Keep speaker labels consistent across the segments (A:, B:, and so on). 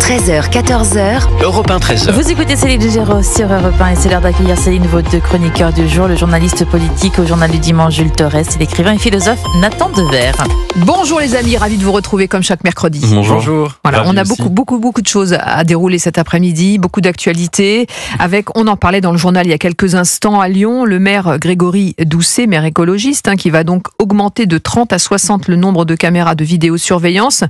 A: 13h, 14h.
B: Europe 1, 13h.
C: Vous écoutez Céline Géraud sur Europe 1 et c'est l'heure d'accueillir Céline, votre chroniqueur du jour, le journaliste politique au journal du dimanche Jules Torres et l'écrivain et philosophe Nathan Dever.
D: Bonjour les amis, ravi de vous retrouver comme chaque mercredi.
B: Bonjour.
D: Voilà, on a beaucoup de choses à dérouler cet après-midi, beaucoup d'actualités. On en parlait dans le journal il y a quelques instants à Lyon, le maire Grégory Doucet, maire écologiste, qui va donc augmenter de 30 à 60 le nombre de caméras de vidéosurveillance.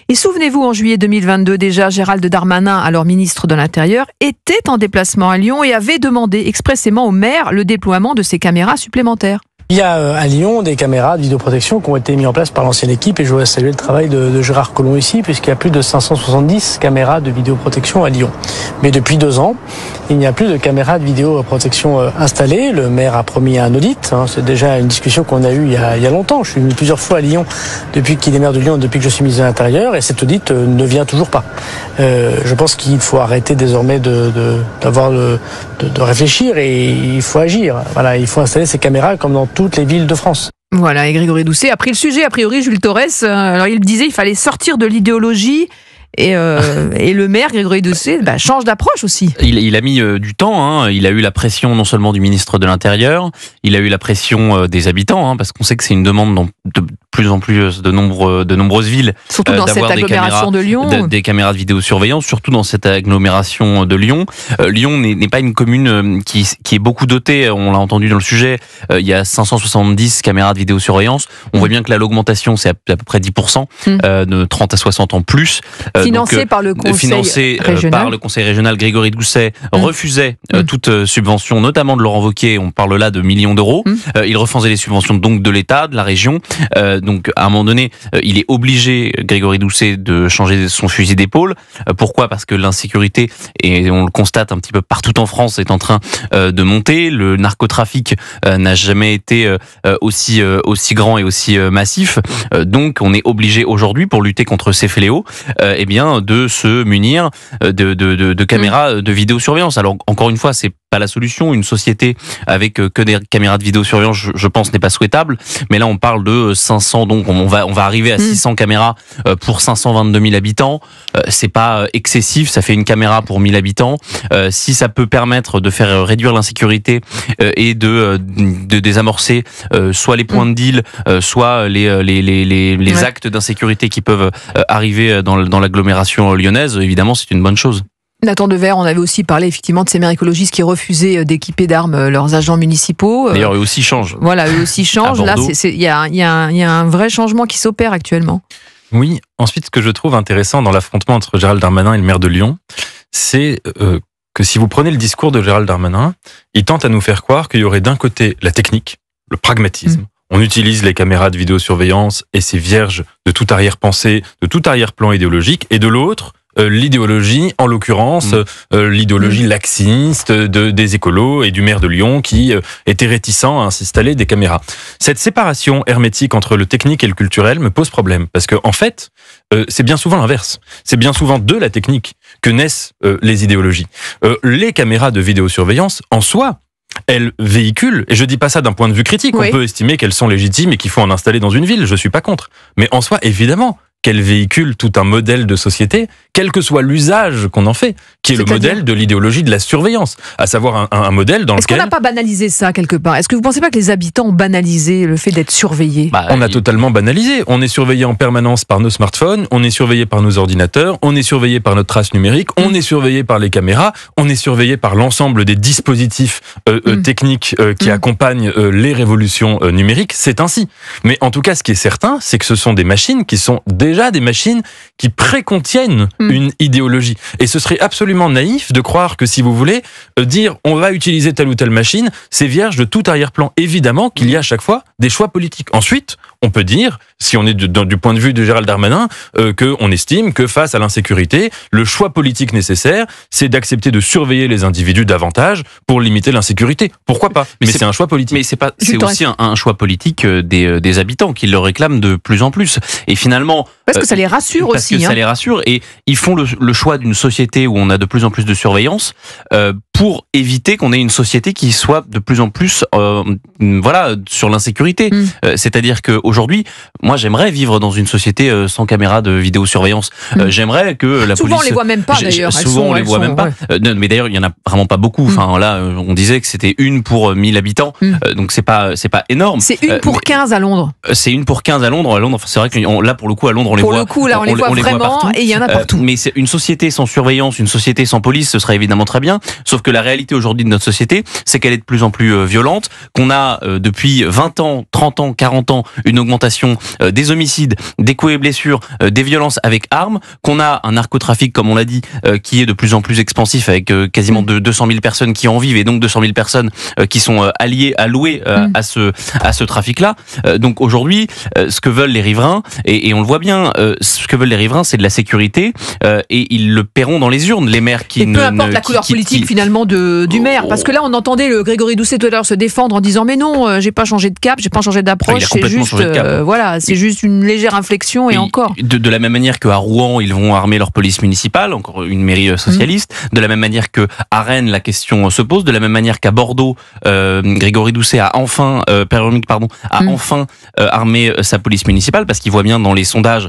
D: Et souvenez-vous, en juillet 2022 déjà, Gérald Darmanin, alors ministre de l'Intérieur, était en déplacement à Lyon et avait demandé expressément au maire le déploiement de ces caméras supplémentaires.
E: Il y a à Lyon des caméras de vidéoprotection qui ont été mises en place par l'ancienne équipe et je voudrais saluer le travail de Gérard Collomb ici puisqu'il y a plus de 570 caméras de vidéoprotection à Lyon. Mais depuis 2 ans, il n'y a plus de caméras de vidéoprotection installées. Le maire a promis un audit. C'est déjà une discussion qu'on a eue il y a longtemps. Je suis venu plusieurs fois à Lyon depuis qu'il est maire de Lyon, depuis que je suis ministre de l'Intérieur et cet audit ne vient toujours pas. Je pense qu'il faut arrêter désormais de réfléchir et il faut agir. Voilà, il faut installer ces caméras comme dans toutes les villes de France.
D: Voilà, et Grégory Doucet a pris le sujet, a priori, Jules Torres. Alors il disait qu'il fallait sortir de l'idéologie. Et le maire, Grégory Doucet, change d'approche aussi.
B: Il a mis du temps. Il a eu la pression non seulement du ministre de l'Intérieur, il a eu la pression des habitants, parce qu'on sait que c'est une demande de plus en plus de nombreuses villes.
D: Surtout dans cette agglomération de Lyon.
B: Des caméras de vidéosurveillance, surtout dans cette agglomération de Lyon. Lyon n'est pas une commune qui est beaucoup dotée, on l'a entendu dans le sujet. Il y a 570 caméras de vidéosurveillance. On voit bien que là, l'augmentation, c'est à peu près 10%, de 30 à 60 en plus.
D: Financé par le conseil régional.
B: Par le conseil régional, Grégory Doucet refusait toute subvention, notamment de Laurent Wauquiez. On parle là de millions d'euros. Il refusait les subventions donc de l'État, de la région. Donc à un moment donné, il est obligé, Grégory Doucet, de changer son fusil d'épaule. Pourquoi ? Parce que l'insécurité, et on le constate un petit peu partout en France, est en train de monter. Le narcotrafic n'a jamais été aussi grand et aussi massif. Donc on est obligé aujourd'hui, pour lutter contre ces fléaux, de se munir de caméras de vidéosurveillance. Alors encore une fois, c'est pas la solution. Une société avec que des caméras de vidéosurveillance, je pense, n'est pas souhaitable. Mais là, on parle de 500, donc on va arriver à 600 caméras pour 522 000 habitants. C'est pas excessif, ça fait une caméra pour 1000 habitants. Si ça peut permettre de faire réduire l'insécurité et de désamorcer soit les points de deal, soit les actes d'insécurité qui peuvent arriver dans l'agglomération lyonnaise, évidemment, c'est une bonne chose.
D: Nathan Dever, on avait aussi parlé effectivement de ces maires écologistes qui refusaient d'équiper d'armes leurs agents municipaux.
B: D'ailleurs, eux aussi changent.
D: Voilà, eux aussi changent. Là, il y a un vrai changement qui s'opère actuellement.
F: Oui, ensuite, ce que je trouve intéressant dans l'affrontement entre Gérald Darmanin et le maire de Lyon, c'est que si vous prenez le discours de Gérald Darmanin, il tente à nous faire croire qu'il y aurait d'un côté la technique, le pragmatisme. On utilise les caméras de vidéosurveillance et c'est vierge de toute arrière-pensée, de tout arrière-plan idéologique, et de l'autre, l'idéologie, en l'occurrence, l'idéologie laxiste des écolos et du maire de Lyon qui était réticent à installer des caméras. Cette séparation hermétique entre le technique et le culturel me pose problème parce que en fait, c'est bien souvent l'inverse. C'est bien souvent de la technique que naissent les idéologies. Les caméras de vidéosurveillance, en soi, elles véhiculent, et je dis pas ça d'un point de vue critique, on peut estimer qu'elles sont légitimes et qu'il faut en installer dans une ville, je suis pas contre. Mais en soi, évidemment, qu'elle véhicule tout un modèle de société, quel que soit l'usage qu'on en fait, qui est le modèle de l'idéologie de la surveillance, à savoir un modèle dans lequel...
D: Est-ce qu'on n'a pas banalisé ça quelque part ? Est-ce que vous ne pensez pas que les habitants ont banalisé le fait d'être surveillés ?
F: On a totalement banalisé. On est surveillé en permanence par nos smartphones, on est surveillé par nos ordinateurs, on est surveillé par notre trace numérique, on est surveillé par les caméras, on est surveillé par l'ensemble des dispositifs techniques qui accompagnent les révolutions numériques. C'est ainsi. Mais en tout cas, ce qui est certain, c'est que ce sont des machines qui sont déjà des machines qui précontiennent une idéologie. Et ce serait absolument naïf de croire que, si vous voulez, dire on va utiliser telle ou telle machine, c'est vierge de tout arrière-plan. Évidemment qu'il y a à chaque fois des choix politiques. Ensuite, on peut dire, si on est du point de vue de Gérald Darmanin, qu'on estime que face à l'insécurité, le choix politique nécessaire, c'est d'accepter de surveiller les individus davantage pour limiter l'insécurité. Pourquoi pas ? Mais c'est un choix politique.
B: Mais c'est aussi un choix politique des habitants qui le réclament de plus en plus. Et finalement...
D: Parce que ça les rassure aussi. aussi.
B: Que ça les rassure, et ils font le choix d'une société où on a de plus en plus de surveillance pour éviter qu'on ait une société qui soit de plus en plus sur l'insécurité. C'est-à-dire qu'aujourd'hui, moi j'aimerais vivre dans une société sans caméra de vidéosurveillance. J'aimerais que la
D: souvent
B: police...
D: on les voit même pas d'ailleurs.
B: Souvent on les voit même pas. Mais d'ailleurs il y en a vraiment pas beaucoup. Enfin là, on disait que c'était 1 pour 1000 habitants, donc c'est pas énorme.
D: C'est 1 pour 15 à Londres.
B: C'est 1 pour 15 à Londres. C'est vrai que là pour le coup à Londres on les voit.
D: Pour le coup là on les voit vraiment, et il y en a partout.
B: Mais c'est une société sans surveillance, une société sans police, ce serait évidemment très bien. Sauf que la réalité aujourd'hui de notre société, c'est qu'elle est de plus en plus violente, qu'on a depuis 20 ans, 30 ans, 40 ans une augmentation des homicides, des coups et blessures, des violences avec armes, qu'on a un narcotrafic, comme on l'a dit, qui est de plus en plus expansif, avec quasiment 200 000 personnes qui en vivent, et donc 200 000 personnes qui sont allouées à ce trafic-là. Donc aujourd'hui, ce que veulent les riverains, et on le voit bien, ce que veulent les riverains, c'est de la sécurité, et ils le paieront dans les urnes, les maires qui...
D: Et peu importe la couleur politique finalement du maire, parce que là on entendait le Grégory Doucet tout à l'heure se défendre en disant mais non, j'ai pas changé de cap, j'ai pas changé d'approche, c'est juste c'est juste une légère inflexion, et encore.
B: De la même manière qu'à Rouen, ils vont armer leur police municipale, encore une mairie socialiste, de la même manière que à Rennes, la question se pose, de la même manière qu'à Bordeaux, Grégory Doucet a enfin armé sa police municipale, parce qu'il voit bien dans les sondages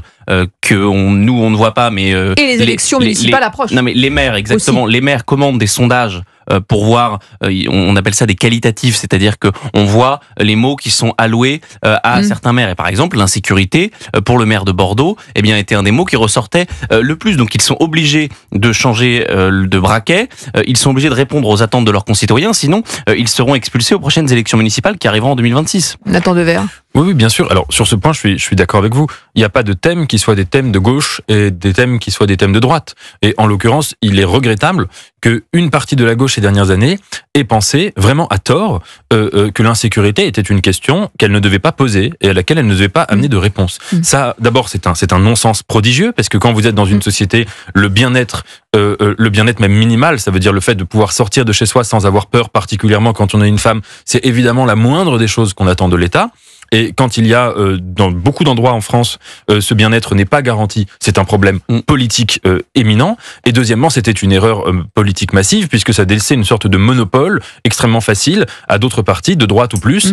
B: que nous on ne voit pas, mais
D: et les élections municipales approchent.
B: Non mais les maires, exactement, aussi. Les maires commandent des sondages pour voir, on appelle ça des qualitatifs, c'est-à-dire que on voit les mots qui sont alloués à certains maires. Et par exemple, l'insécurité, pour le maire de Bordeaux, eh bien, était un des mots qui ressortait le plus. Donc, ils sont obligés de changer de braquet. Ils sont obligés de répondre aux attentes de leurs concitoyens. Sinon, ils seront expulsés aux prochaines élections municipales qui arriveront en 2026.
D: Nathan Dever.
F: Oui, bien sûr. Alors, sur ce point, je suis d'accord avec vous. Il n'y a pas de thème qui soit des thèmes de gauche et des thèmes qui soient des thèmes de droite. Et en l'occurrence, il est regrettable qu'une partie de la gauche ces dernières années ait pensé, vraiment à tort, que l'insécurité était une question qu'elle ne devait pas poser et à laquelle elle ne devait pas amener de réponse. Ça, d'abord, c'est un non-sens prodigieux, parce que quand vous êtes dans une société, le bien-être même minimal, ça veut dire le fait de pouvoir sortir de chez soi sans avoir peur, particulièrement quand on est une femme, c'est évidemment la moindre des choses qu'on attend de l'État. Et quand il y a, dans beaucoup d'endroits en France, ce bien-être n'est pas garanti, c'est un problème politique éminent. Et deuxièmement, c'était une erreur politique massive, puisque ça laissait une sorte de monopole extrêmement facile à d'autres partis, de droite ou plus,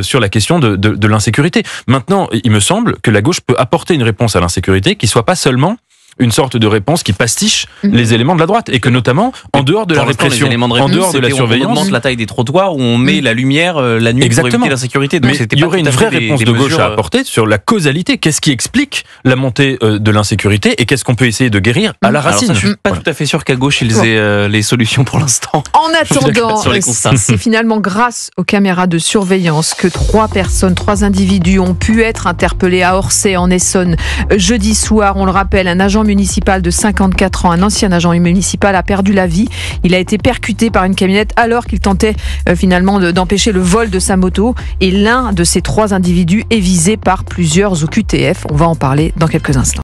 F: sur la question de l'insécurité. Maintenant, il me semble que la gauche peut apporter une réponse à l'insécurité qui soit pas seulement une sorte de réponse qui pastiche les éléments de la droite, et que notamment en dehors de la répression, en dehors de la surveillance,
B: on augmente la taille des trottoirs, où on met la lumière la nuit pour éviter l'insécurité. Donc
F: il y aurait une vraie réponse de gauche à apporter sur la causalité. Qu'est-ce qui explique la montée de l'insécurité, et qu'est-ce qu'on peut essayer de guérir à la racine?
B: Alors ça, je suis pas tout à fait sûr qu'à gauche ils aient les solutions pour l'instant.
D: En attendant, c'est finalement grâce aux caméras de surveillance que 3 individus ont pu être interpellés à Orsay en Essonne jeudi soir. On le rappelle, un agent municipal de 54 ans, un ancien agent municipal, a perdu la vie. Il a été percuté par une camionnette alors qu'il tentait finalement d'empêcher le vol de sa moto, et l'un de ces 3 individus est visé par plusieurs OQTF. On va en parler dans quelques instants.